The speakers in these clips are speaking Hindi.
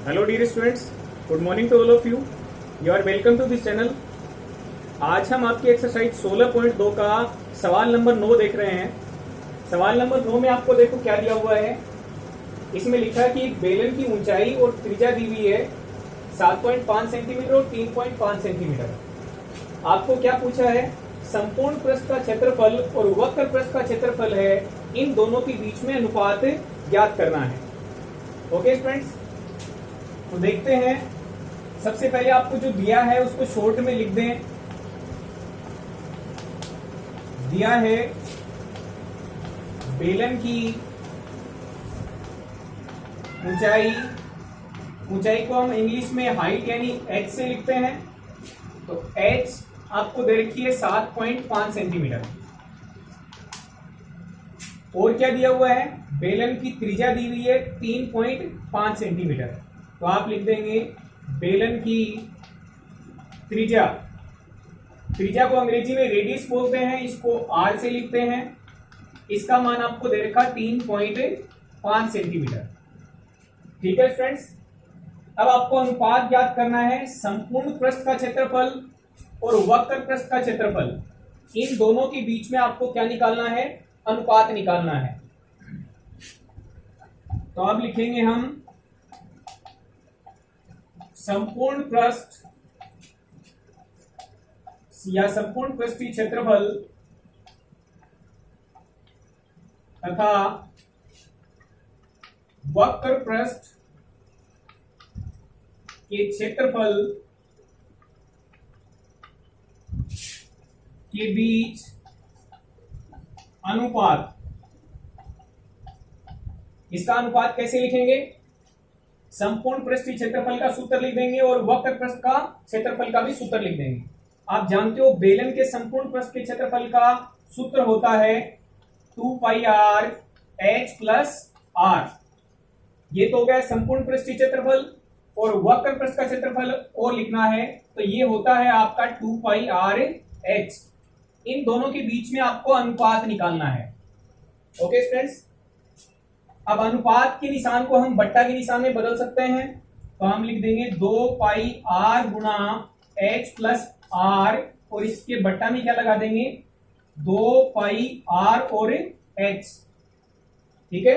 Hello dear students, good morning to all of you. You are welcome to this channel. आज हम आपकी एक्सरसाइज 16.2 का सवाल नंबर 9 देख रहे हैं। सवाल नंबर 9 में आपको देखो क्या दिया हुआ है। इसमें लिखा है कि एक बेलन की ऊंचाई और त्रिज्या दी हुई है 7.5 सेंटीमीटर और 3.5 सेंटीमीटर। आपको क्या पूछा है? संपूर्ण पृष्ठ का क्षेत्रफल और वक्र पृष्ठ का क्षेत्रफल है, इन दोनों के बीच में अनुपात ज्ञात करना है। ओके स्टूडेंट्स, तो देखते हैं। सबसे पहले आपको जो दिया है उसको शॉर्ट में लिख दें। दिया है बेलन की ऊंचाई, ऊंचाई को हम इंग्लिश में हाइट यानी h से लिखते हैं। तो h आपको दे रखी है 7.5 सेंटीमीटर। और क्या दिया हुआ है? बेलन की त्रिज्या दी हुई है 3.5 सेंटीमीटर। तो आप लिख देंगे बेलन की त्रिज्या, त्रिज्या को अंग्रेजी में रेडियस बोलते हैं, इसको r से लिखते हैं। इसका मान आपको दे रखा 3.5 सेंटीमीटर। ठीक है फ्रेंड्स, अब आपको अनुपात ज्ञात करना है। संपूर्ण पृष्ठ का क्षेत्रफल और वक्र पृष्ठ का क्षेत्रफल, इन दोनों के बीच में आपको क्या निकालना है? अनुपात निकालना है। तो अब लिखेंगे हम संपूर्ण पृष्ठ या संपूर्ण पृष्ठीय क्षेत्रफल तथा वक्र पृष्ठ के क्षेत्रफल के बीच अनुपात। इसका अनुपात कैसे लिखेंगे? संपूर्ण पृष्ठीय क्षेत्रफल का सूत्र लिख देंगे और वक्र पृष्ठ का क्षेत्रफल का भी सूत्र लिख देंगे। आप जानते हो बेलन के संपूर्ण पृष्ठ के क्षेत्रफल का सूत्र होता है 2 पाई आर एच प्लस आर। ये तो हो गया संपूर्ण पृष्ठीय क्षेत्रफल। और वक्र पृष्ठ का क्षेत्रफल और लिखना है तो ये होता है आपका 2 पाई आर एच। इन दोनों के बीच में आपको अनुपात निकालना है। ओके स्टूडेंट्स, अब अनुपात के निशान को हम बट्टा के निशान में बदल सकते हैं। तो हम लिख देंगे 2 पाई आर गुणा एच प्लस आर, और इसके बट्टा में क्या लगा देंगे? 2 पाई आर और एच। ठीक है,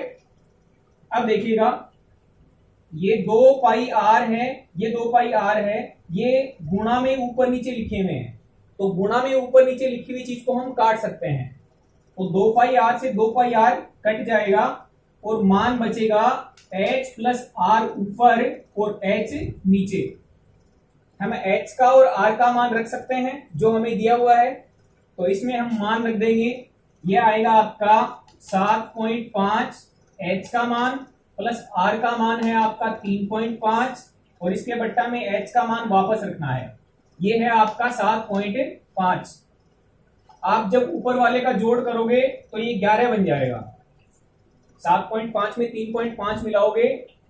अब देखिएगा ये 2 पाई आर है, ये 2 पाई आर है, ये गुणा में ऊपर नीचे लिखे हुए हैं। तो गुणा में ऊपर नीचे लिखी हुई चीज को हम काट सकते हैं। तो 2 पाई आर से 2 पाई आर कट जाएगा और मान बचेगा h प्लस आर ऊपर और h नीचे। हम h का और r का मान रख सकते हैं जो हमें दिया हुआ है। तो इसमें हम मान रख देंगे, यह आएगा आपका 7.5 h का मान प्लस r का मान है आपका 3.5, और इसके बट्टा में h का मान वापस रखना है। ये है आपका 7.5। आप जब ऊपर वाले का जोड़ करोगे तो ये 11 बन जाएगा। 7.5 में 3.5 मिलाओगे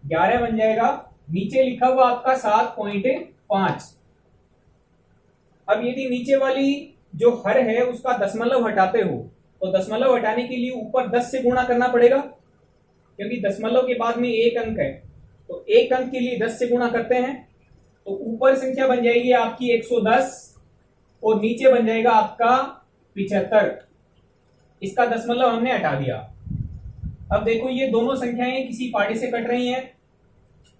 11 बन जाएगा। नीचे लिखा हुआ आपका 7.5। अब यदि नीचे वाली जो हर है उसका दशमलव हटाते हो तो दशमलव हटाने के लिए ऊपर 10 से गुणा करना पड़ेगा, क्योंकि दशमलव के बाद में एक अंक है। तो एक अंक के लिए 10 से गुणा करते हैं तो ऊपर संख्या बन जाएगी आपकी 110 और नीचे बन जाएगा आपका 75। इसका दशमलव हमने हटा दिया। अब देखो ये दोनों संख्याएं किसी पाड़े से कट रही हैं।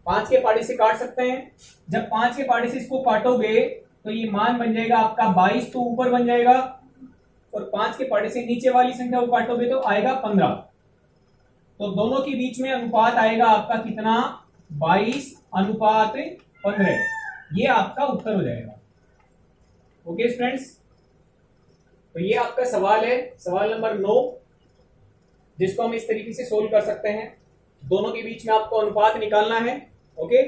5 के पाड़े से काट सकते हैं। जब 5 के पाड़े से इसको काटोगे तो ये मान बन जाएगा आपका 22, तो ऊपर बन जाएगा, और 5 के पाड़े से नीचे वाली संख्या को काटोगे तो आएगा 15। तो दोनों के बीच में अनुपात आएगा आपका कितना? 22:15। ये आपका उत्तर हो जाएगा। ओके स्टूडेंट्स, तो ये आपका सवाल है, सवाल नंबर 9, जिसको हम इस तरीके से सोल्व कर सकते हैं। दोनों के बीच में आपको अनुपात निकालना है। ओके,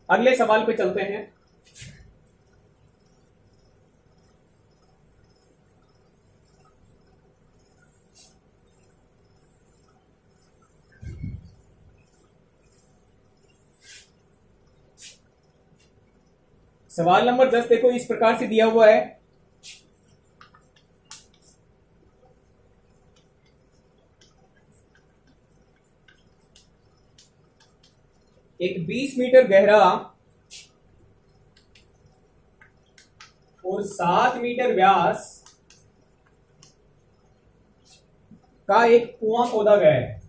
अगले सवाल पे चलते हैं। सवाल नंबर 10 देखो इस प्रकार से दिया हुआ है। एक 20 मीटर गहरा और 7 मीटर व्यास का एक कुआं खोदा गया है।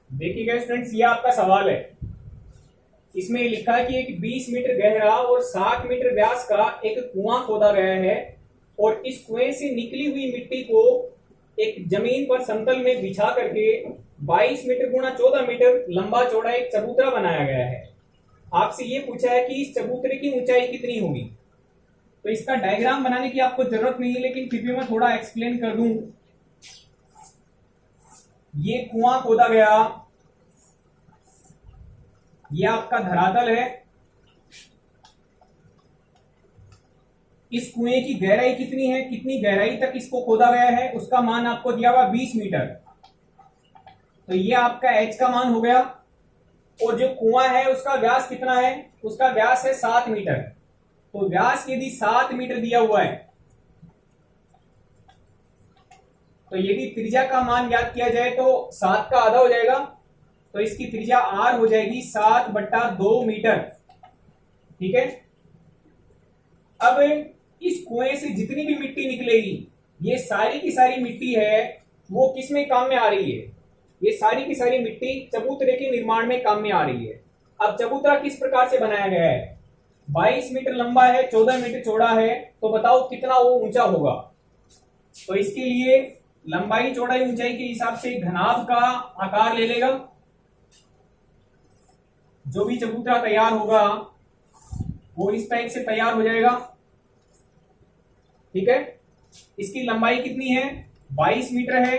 देखिएगा स्टूडेंट्स, ये आपका सवाल है। इसमें लिखा है कि एक 20 मीटर गहरा और 60 मीटर व्यास का एक कुआं खोदा गया है और इस कुएं से निकली हुई मिट्टी को एक जमीन पर समतल में बिछा करके 22 मीटर गुणा 14 मीटर लंबा चौड़ा एक चबूतरा बनाया गया है। आपसे ये पूछा है कि इस चबूतरे की ऊंचाई कितनी होगी। तो इसका डायग्राम बनाने की आपको जरूरत नहीं है, लेकिन फिर भी मैं थोड़ा एक्सप्लेन कर दूं। ये कुआं खोदा गया, ये आपका धरातल है। इस कुएं की गहराई कितनी है, कितनी गहराई तक इसको खोदा गया है, उसका मान आपको दिया हुआ 20 मीटर। तो ये आपका h का मान हो गया। और जो कुआं है उसका व्यास कितना है, उसका व्यास है 7 मीटर। तो व्यास यदि 7 मीटर दिया हुआ है तो यदि त्रिज्या का मान याद किया जाए तो 7 का आधा हो जाएगा। तो इसकी त्रिज्या r हो जाएगी 7/2 मीटर। ठीक है। अब इस कुएं से जितनी भी मिट्टी निकलेगी, ये सारी की सारी मिट्टी है वो किस में काम में आ रही है, ये सारी की सारी मिट्टी चबूतरे के निर्माण में काम में आ रही है। अब चबूतरा किस प्रकार से बनाया गया है, 22 मीटर लंबा है, 14 मीटर चौड़ा है। तो बताओ कितना वो ऊंचा होगा। तो इसके लिए लंबाई चौड़ाई ऊंचाई के हिसाब से घनाभ का आकार ले लेगा। जो भी चबूतरा तैयार होगा वो इस टाइप से तैयार हो जाएगा। ठीक है। इसकी लंबाई कितनी है, 22 मीटर है।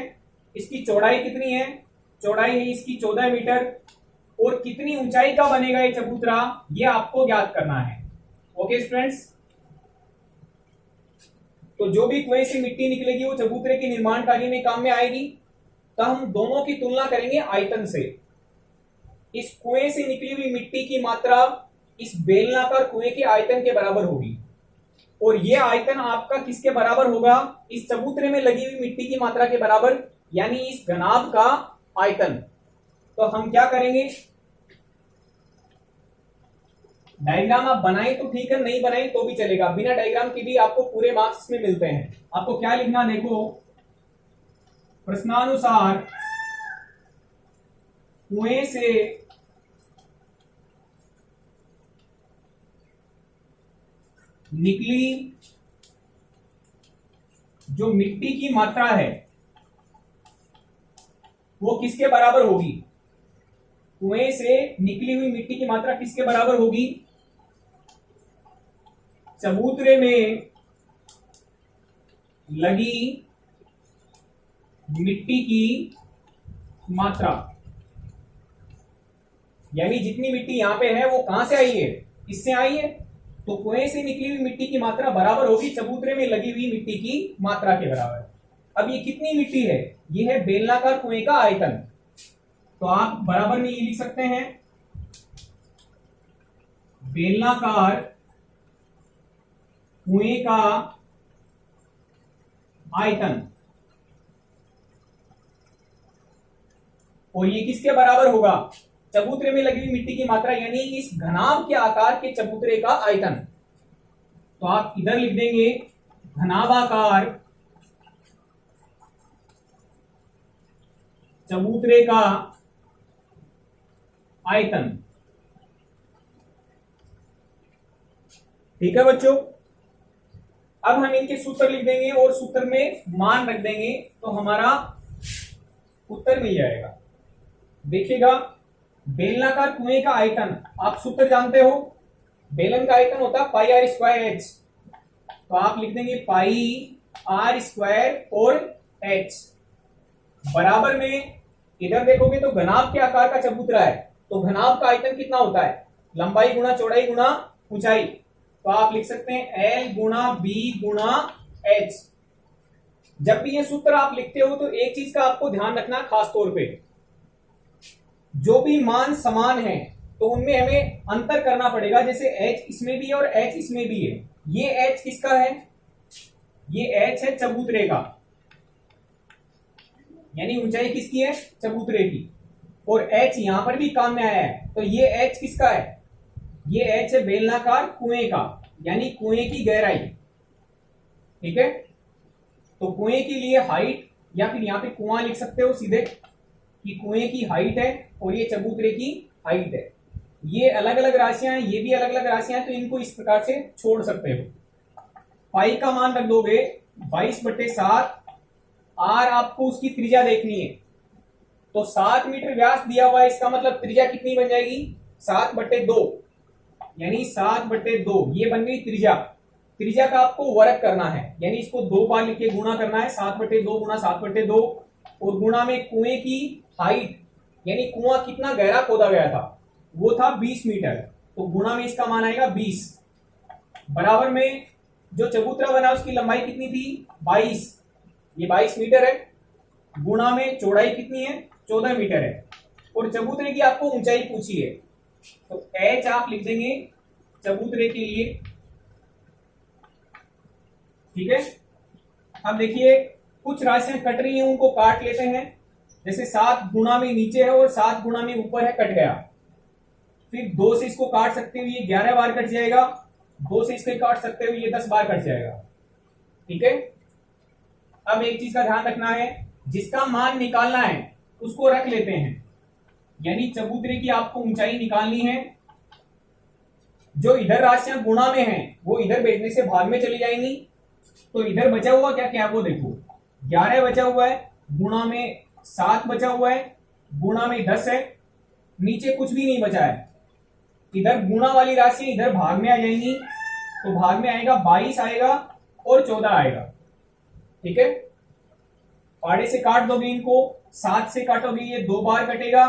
इसकी चौड़ाई कितनी है, चौड़ाई है इसकी 14 मीटर। और कितनी ऊंचाई का बनेगा ये चबूतरा, ये आपको ज्ञात करना है। Okay students. तो जो भी कुएं से मिट्टी निकलेगी वो चबूतरे के निर्माण कार्य में काम में आएगी। तो हम दोनों की तुलना करेंगे आयतन से। इस कुएं से निकली हुई मिट्टी की मात्रा इस बेलनाकार कुएं के आयतन के बराबर होगी। और यह आयतन आपका किसके बराबर होगा, इस चबूतरे में लगी हुई मिट्टी की मात्रा के बराबर, यानी इस घनाभ का आयतन। तो हम क्या करेंगे, डायग्राम आप बनाएं तो ठीक है, नहीं बनाएं तो भी चलेगा। बिना डायग्राम के भी आपको पूरे मार्क्स में मिलते हैं। आपको क्या लिखना, देखो प्रश्नानुसार कुएं से निकली जो मिट्टी की मात्रा है वो किसके बराबर होगी, कुएं से निकली हुई मिट्टी की मात्रा किसके बराबर होगी, चबूतरे में लगी मिट्टी की मात्रा। यानी जितनी मिट्टी यहां पे है वो कहां से आई है, इससे आई है। तो कुएं से निकली हुई मिट्टी की मात्रा बराबर होगी चबूतरे में लगी हुई मिट्टी की मात्रा के बराबर। अब ये कितनी मिट्टी है, ये है बेलनाकार कुएं का आयतन। तो आप बराबर में ये लिख सकते हैं, बेलनाकार कुएं का आयतन। और ये किसके बराबर होगा, चबूतरे में लगी हुई मिट्टी की मात्रा, यानी इस घनाभ के आकार के चबूतरे का आयतन। तो आप इधर लिख देंगे घनाभाकार चबूतरे का आयतन। ठीक है बच्चों, अब हम इनके सूत्र लिख देंगे और सूत्र में मान रख देंगे तो हमारा उत्तर मिल जाएगा। देखिएगा, बेलनाकार कुएं का आयतन आप सूत्र जानते हो, बेलन का आयतन होता है पाई आर स्क्वायर एच, तो आप लिख देंगे पाई आर स्क्वायर और एच बराबर में, इधर देखोगे तो घनाभ के आकार का चबूतरा है, तो घनाभ का आयतन कितना होता है, लंबाई गुणा चौड़ाई गुणा ऊंचाई, तो आप लिख सकते हैं एल गुणा बी गुणा एच। जब भी ये सूत्र आप लिखते हो तो एक चीज का आपको ध्यान रखना खास तौर पे, जो भी मान समान है तो उनमें हमें अंतर करना पड़ेगा, जैसे h इसमें भी है और h इसमें भी है। ये h किसका है, ये h है चबूतरे का, यानी ऊंचाई किसकी है, चबूतरे की, और h यहां पर भी काम में आया है, तो ये h किसका है, ये h है बेलनाकार कुएं का, यानी कुएं की गहराई। ठीक है, तो कुएं के लिए हाइट, या फिर यहां पे कुआं लिख सकते हो सीधे कि कुएं की हाइट है और ये चबूतरे की हाइट है। ये अलग अलग राशियां हैं, ये भी अलग अलग राशियां हैं, तो इनको इस प्रकार से छोड़ सकते हो। पाई का मान रख दोगे 22/7, आर आपको उसकी त्रिज्या देखनी है, तो 7 मीटर व्यास दिया हुआ है, इसका मतलब त्रिज्या कितनी बन जाएगी 7/2, यानी 7/2 ये बन गई त्रिज्या। त्रिज्या का आपको वर्ग करना है, यानी इसको 2 बार लिख के गुणा करना है, 7/2 गुणा 7/2, और गुणा में कुएं की हाइट, यानी कुआं कितना गहरा खोदा गया था, वो था 20 मीटर, तो गुणा में इसका मान आएगा 20, बराबर में जो चबूतरा बना उसकी लंबाई कितनी थी 22, ये 22 मीटर है, गुणा में चौड़ाई कितनी है 14 मीटर है, और चबूतरे की आपको ऊंचाई पूछी है, तो h आप लिख देंगे चबूतरे के लिए। ठीक है, अब देखिए कुछ राशियां कट रही हैं, उनको काट लेते हैं, जैसे 7 गुणा में नीचे है और 7 गुणा में ऊपर है, कट गया, फिर 2 से इसको काट सकते हुए ये 11 बार कट जाएगा, 2 से इसको काट सकते हुए ये 10 बार कट जाएगा। ठीक है, अब एक चीज का ध्यान रखना है, जिसका मान निकालना है उसको रख लेते हैं, यानी चबूतरे की आपको ऊंचाई निकालनी है, जो इधर राशियां गुणा में हैं वो इधर भेजने से भाग में चली जाएंगी, तो इधर बचा हुआ क्या क्या वो देखो, 11 बचा हुआ है, गुणा में 7 बचा हुआ है, गुणा में 10 है, नीचे कुछ भी नहीं बचा है, इधर गुणा वाली राशि इधर भाग में आ जाएंगी, तो भाग में आएगा 22 आएगा और 14 आएगा। ठीक है, पाड़े से काट दोगे इनको, 7 से काटोगे ये 2 बार कटेगा,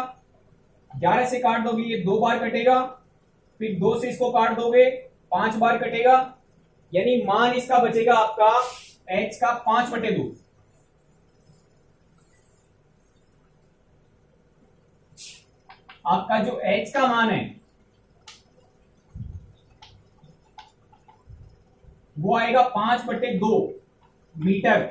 11 से काट दोगे ये 2 बार कटेगा, फिर 2 से इसको काट दोगे 5 बार कटेगा, यानी मान इसका बचेगा आपका h का 5/2। आपका जो h का मान है वो आएगा 5/2 मीटर।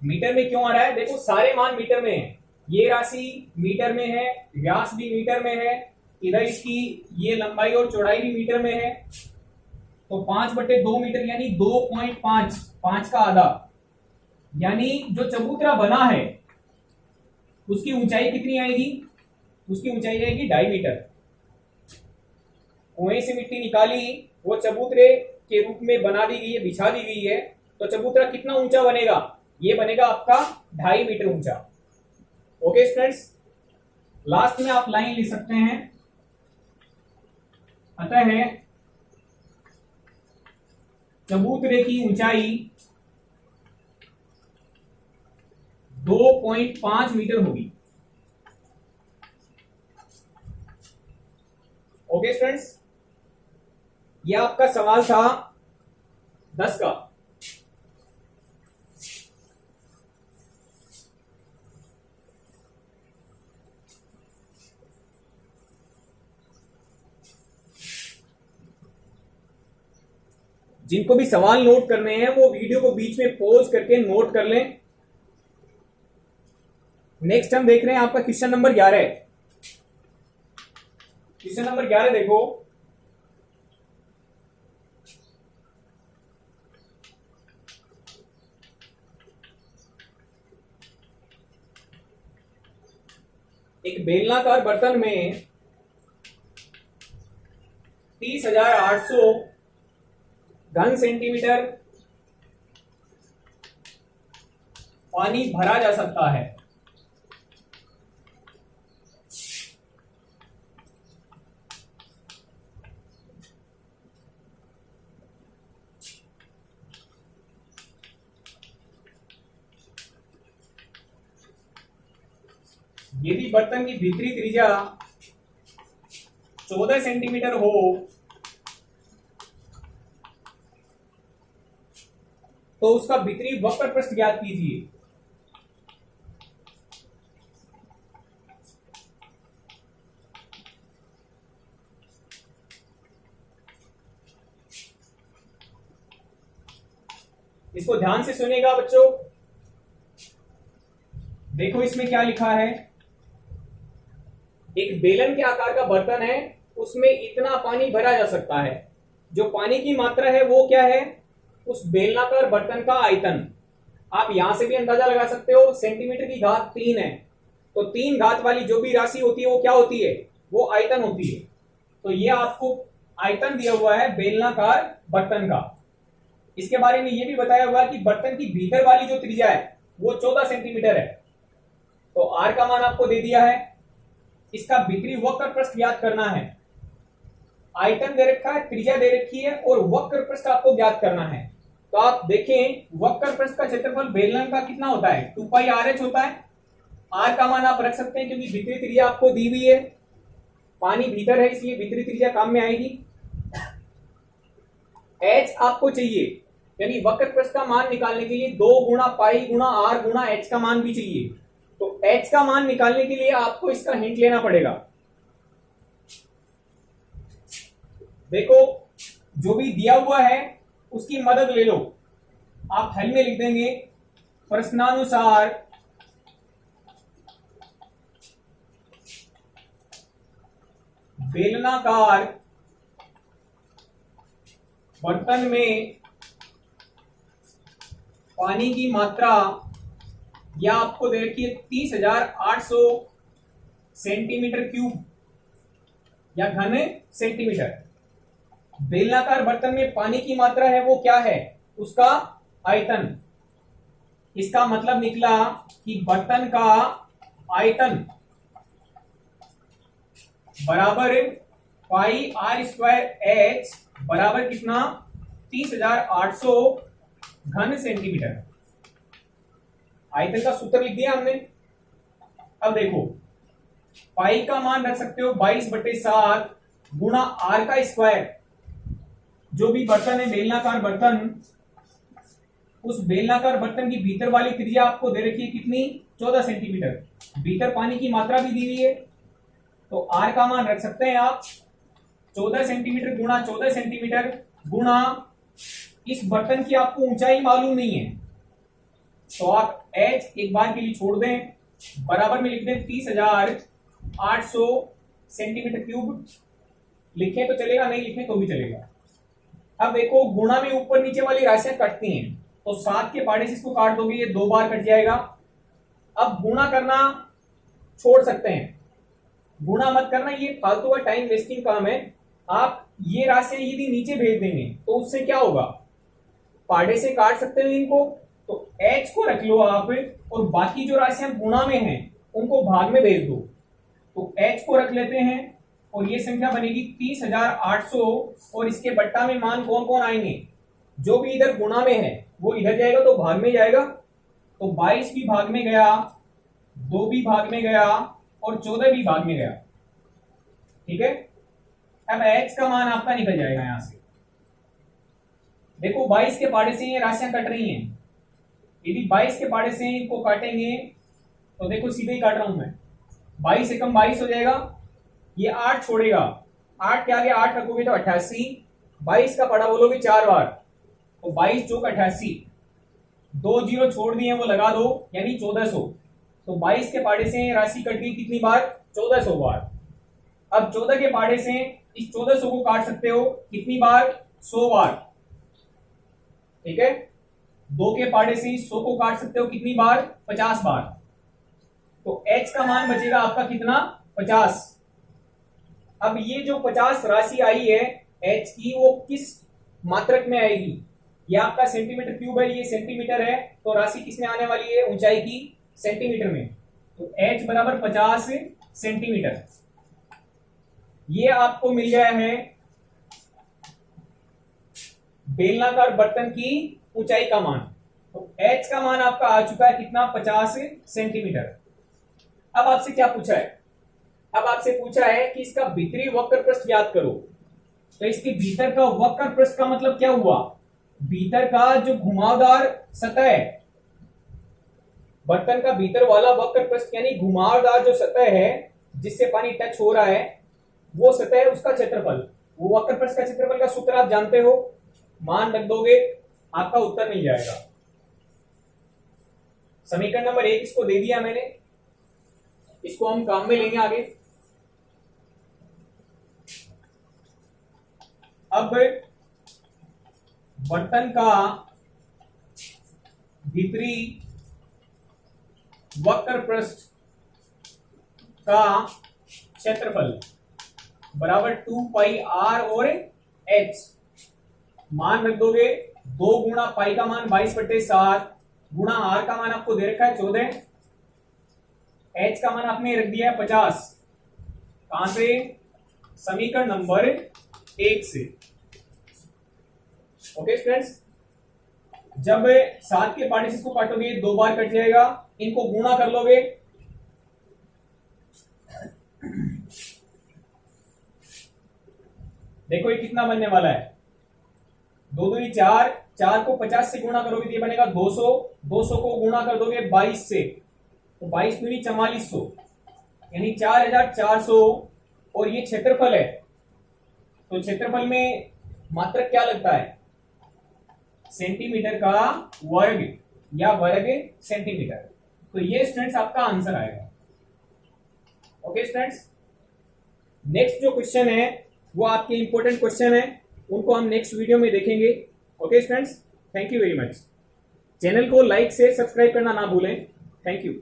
मीटर में क्यों आ रहा है, देखो सारे मान मीटर में है, ये राशि मीटर में है, व्यास भी मीटर में है, इधर इसकी ये लंबाई और चौड़ाई भी मीटर में है, तो 5/2 मीटर यानी 2.5, 5 का आधा, यानी जो चबूतरा बना है उसकी ऊंचाई कितनी आएगी, उसकी ऊंचाई आएगी 2.5 मीटर। कुएं से मिट्टी निकाली, वो चबूतरे के रूप में बना दी गई है, बिछा दी गई है, तो चबूतरा कितना ऊंचा बनेगा, ये बनेगा आपका 2.5 मीटर ऊंचा। ओके स्टूडेंट्स, लास्ट में आप लाइन लिख सकते हैं, अतः है चबूतरे की ऊंचाई 2.5 मीटर होगी। ओके स्टूडेंट्स, यह आपका सवाल था 10 का। जिनको भी सवाल नोट करने हैं वो वीडियो को बीच में पॉज करके नोट कर लें। नेक्स्ट हम देख रहे हैं आपका क्वेश्चन नंबर 11। क्वेश्चन नंबर 11 देखो, एक बेलनाकार बर्तन में 30,800 घन सेंटीमीटर पानी भरा जा सकता है। यदि बर्तन की भीतरी त्रिज्या 14 सेंटीमीटर हो तो उसका भीतरी वक्र पृष्ठ ज्ञात कीजिए। इसको ध्यान से सुनिएगा बच्चों। देखो इसमें क्या लिखा है। एक बेलन के आकार का बर्तन है, उसमें इतना पानी भरा जा सकता है। जो पानी की मात्रा है वो क्या है? उस बेलनाकार बर्तन का आयतन। आप यहां से भी अंदाजा लगा सकते हो, सेंटीमीटर की घात 3 है, तो 3 घात वाली जो भी राशि होती है वो क्या होती है? वो आयतन होती है। तो ये आपको आयतन दिया हुआ है बेलनाकार बर्तन का। इसके बारे में ये भी बताया हुआ है कि बर्तन की भीतर वाली जो त्रिज्या है वो 14 सेंटीमीटर है। तो आर का मान आपको दे दिया है। इसका भीतरी वक्र पृष्ठ ज्ञात करना है। आयतन दे रखा है, त्रिज्या दे रखी है और वक्र पृष्ठ आपको ज्ञात करना है। तो आप देखें वक्र पृष्ठ का क्षेत्रफल बेलन का कितना होता है? 2πRh होता है। आर का मान आप रख सकते हैं क्योंकि भीतरी त्रिज्या आपको दी हुई है। पानी भीतर है इसलिए भीतरी त्रिज्या काम में आएगी। एच आपको चाहिए, यानी वक्र पृष्ठ का मान निकालने के लिए 2 गुणा पाई गुणा आर गुणा एच का मान भी चाहिए। तो एच का मान निकालने के लिए आपको इसका हिंट लेना पड़ेगा। देखो जो भी दिया हुआ है उसकी मदद ले लो। आप हल में लिख देंगे प्रश्नानुसार बेलनाकार बर्तन में पानी की मात्रा या आपको दे रखी है 30,800 सेंटीमीटर क्यूब या घन सेंटीमीटर। बेलनाकार बर्तन में पानी की मात्रा है वो क्या है? उसका आयतन। इसका मतलब निकला कि बर्तन का आयतन बराबर पाई आर स्क्वायर एच बराबर कितना? 30,800 घन सेंटीमीटर। आयतन का सूत्र लिख दिया हमने। अब देखो पाई का मान रख सकते हो 22/7 गुणा आर का स्क्वायर। जो भी बर्तन है बेलनाकार बर्तन, उस बेलनाकार बर्तन की भीतर वाली त्रिज्या आपको दे रखी है कितनी? 14 सेंटीमीटर। भीतर पानी की मात्रा भी दी हुई है, तो आर का मान रख सकते हैं आप 14 सेंटीमीटर गुणा 14 सेंटीमीटर गुणा इस बर्तन की आपको ऊंचाई मालूम नहीं है, तो आप एच एक बार के लिए छोड़ दें, बराबर में लिख दें 30,800 सेंटीमीटर क्यूब। लिखें तो चलेगा, नहीं लिखें तो भी चलेगा। अब देखो गुणा में ऊपर नीचे वाली राशियां कटती हैं, तो 7 के पाड़े से इसको काट दोगे, ये 2 बार कट जाएगा। अब गुणा करना छोड़ सकते हैं, गुणा मत करना, ये फालतू का टाइम वेस्टिंग काम है। आप ये राशियां यदि नीचे भेज देंगे तो उससे क्या होगा? पाड़े से काट सकते हो इनको, तो h को रख लो आप और बाकी जो राशियां गुणा में हैं उनको भाग में भेज दो। तो h को रख लेते हैं और ये संख्या बनेगी 30,800 और इसके बट्टा में मान कौन कौन आएंगे? जो भी इधर गुणा में है वो इधर जाएगा तो भाग में जाएगा। तो 22 भी भाग में गया, 2 भी भाग में गया और 14 भी भाग में गया। ठीक है, अब h का मान आपका निकल जाएगा यहां से। देखो 22 के पाड़े से ये राशियां कट रही हैं। यदि 22 के पाड़े से इनको काटेंगे तो देखो सीधे ही काट रहा हूं मैं, 22 एकम 22 हो जाएगा, ये 8 छोड़ेगा, 8 के आगे 8 रखोगे तो 88, 22 का पड़ा बोलोगे 4 बार, तो 22 चौक 88, 2 जीरो छोड़ दिए वो लगा दो, यानी 1400। तो 22 के पाड़े से राशि कट गई कितनी बार? 1400 बार। अब 14 के पाड़े से इस 1400 को काट सकते हो कितनी बार? 100 बार। ठीक है, 2 के पाड़े से 100 को काट सकते हो कितनी बार? 50 बार। तो h का मान बचेगा आपका कितना? 50। अब ये जो 50 राशि आई है एच की वो किस मात्रक में आएगी। ये आपका सेंटीमीटर क्यूब है, ये सेंटीमीटर है, तो राशि किसमें आने वाली है, ऊंचाई की सेंटीमीटर में। तो h बराबर 50 सेंटीमीटर। ये आपको मिल गया है बेलनाकार बर्तन की ऊंचाई का मान। तो h का मान आपका आ चुका है कितना, 50 सेंटीमीटर। अब आपसे क्या पूछा है, अब आपसे पूछा है कि इसका भीतरी वक्र पृष्ठ ज्ञात करो। तो इसके भीतर का वक्र पृष्ठ का मतलब क्या हुआ, भीतर का जो घुमावदार सतह है, बर्तन का भीतर वाला वक्र पृष्ठ यानी घुमावदार जो सतह है जिससे पानी टच हो रहा है, वो सतह है उसका क्षेत्रफल। वो वक्र पृष्ठ का क्षेत्रफल का सूत्र आप जानते हो, मान रख दोगे आपका उत्तर मिल जाएगा। समीकरण नंबर 1 इसको दे दिया मैंने, इसको हम काम में लेंगे आगे। अब बर्तन का भीतरी वक्र पृष्ठ का क्षेत्रफल बराबर 2 पाई आर और h। मान रख दोगे 2 गुणा पाई का मान 22/7 गुणा आर का मान आपको दे रखा है 14, h का मान आपने रख दिया है 50। कहां से, समीकरण नंबर 1 से। ओके स्टूडेंट्स, जब 7 के पार्ट इसको काटोगे 2 बार कट जाएगा, इनको गुणा कर लोगे, देखो ये कितना बनने वाला है, 2 दूनी 4, 4 को 50 से गुणा करोगे तो ये बनेगा 200, 200 को गुणा कर दोगे 22 से, तो 22 दूनी 4400 यानी 4400। और ये क्षेत्रफल है, तो क्षेत्रफल में मात्रक क्या लगता है, सेंटीमीटर का वर्ग या वर्ग सेंटीमीटर। तो ये स्टूडेंट्स आपका आंसर आएगा। ओके स्टूडेंट्स, नेक्स्ट जो क्वेश्चन है वो आपके इंपॉर्टेंट क्वेश्चन है, उनको हम नेक्स्ट वीडियो में देखेंगे। Okay students, thank you very much. Channel को लाइक शेयर सब्सक्राइब करना ना भूलें। Thank you.